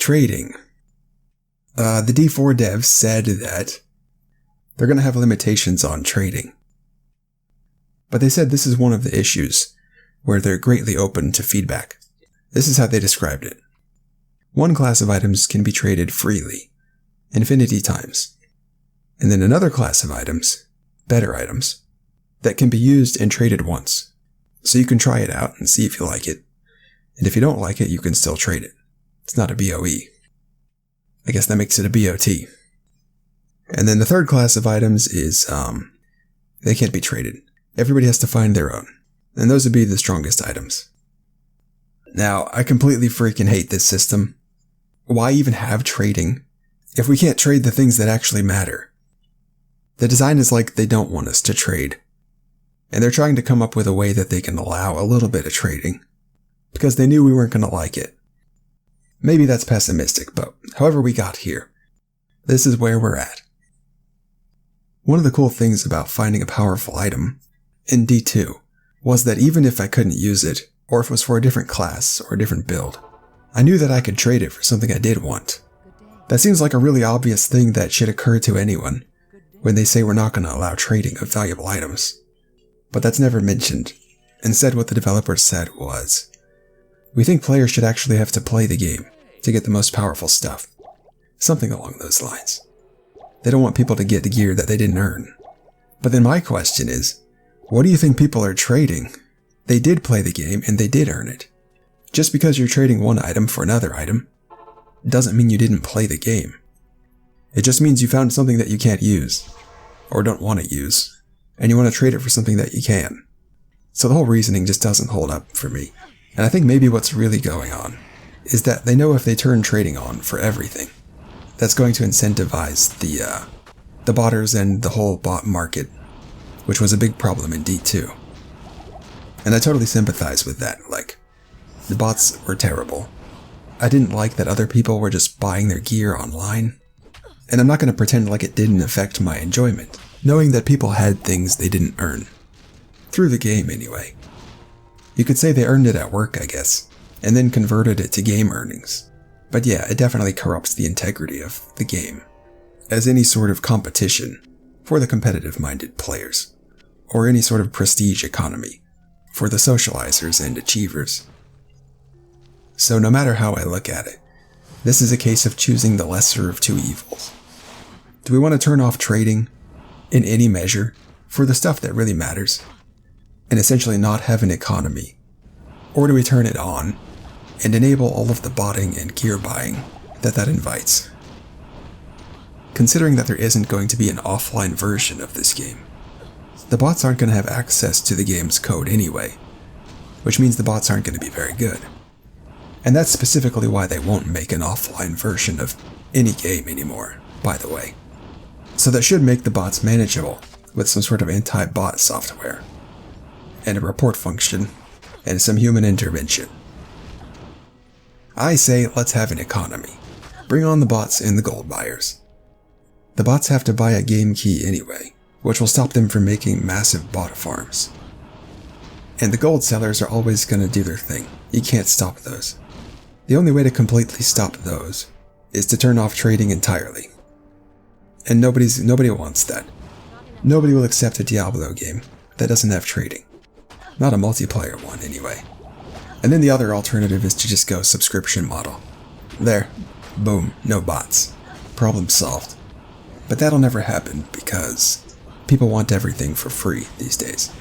trading. The D4 devs said that they're going to have limitations on trading. But they said this is one of the issues where they're greatly open to feedback. This is how they described it. One class of items can be traded freely, infinity times. And then another class of items, better items, that can be used and traded once. So you can try it out and see if you like it. And if you don't like it, you can still trade it. It's not a BOE. I guess that makes it a BOT. And then the third class of items is, they can't be traded. Everybody has to find their own. And those would be the strongest items. Now, I completely freaking hate this system. Why even have trading if we can't trade the things that actually matter? The design is like they don't want us to trade. And they're trying to come up with a way that they can allow a little bit of trading. Because they knew we weren't going to like it. Maybe that's pessimistic, but however we got here, this is where we're at. One of the cool things about finding a powerful item in D2 was that even if I couldn't use it, or if it was for a different class or a different build, I knew that I could trade it for something I did want. That seems like a really obvious thing that should occur to anyone when they say we're not going to allow trading of valuable items. But that's never mentioned. Instead, what the developers said was, we think players should actually have to play the game to get the most powerful stuff. Something along those lines. They don't want people to get the gear that they didn't earn. But then my question is, what do you think people are trading? They did play the game and they did earn it. Just because you're trading one item for another item doesn't mean you didn't play the game. It just means you found something that you can't use, or don't want to use, and you want to trade it for something that you can. So the whole reasoning just doesn't hold up for me. And I think maybe what's really going on is that they know if they turn trading on for everything, that's going to incentivize the botters and the whole bot market, which was a big problem in D2. And I totally sympathize with that. Like, the bots were terrible. I didn't like that other people were just buying their gear online. And I'm not going to pretend like it didn't affect my enjoyment, knowing that people had things they didn't earn. Through the game, anyway. You could say they earned it at work, I guess, and then converted it to game earnings. But yeah, it definitely corrupts the integrity of the game, as any sort of competition for the competitive-minded players, or any sort of prestige economy for the socializers and achievers. So no matter how I look at it, this is a case of choosing the lesser of two evils. Do we want to turn off trading in any measure for the stuff that really matters, and essentially not have an economy? Or do we turn it on and enable all of the botting and gear buying that invites? Considering that there isn't going to be an offline version of this game, the bots aren't going to have access to the game's code anyway, which means the bots aren't going to be very good. And that's specifically why they won't make an offline version of any game anymore, by the way. So that should make the bots manageable with some sort of anti-bot software, and a report function, and some human intervention. I say let's have an economy. Bring on the bots and the gold buyers. The bots have to buy a game key anyway, which will stop them from making massive bot farms. And the gold sellers are always going to do their thing. You can't stop those. The only way to completely stop those is to turn off trading entirely. And nobody wants that. Nobody will accept a Diablo game that doesn't have trading. Not a multiplayer one, anyway. And then the other alternative is to just go subscription model. There. Boom. No bots. Problem solved. But that'll never happen because people want everything for free these days.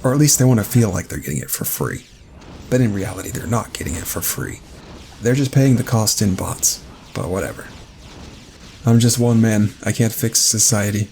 Or at least they want to feel like they're getting it for free. But in reality, they're not getting it for free. They're just paying the cost in bots. But whatever. I'm just one man. I can't fix society.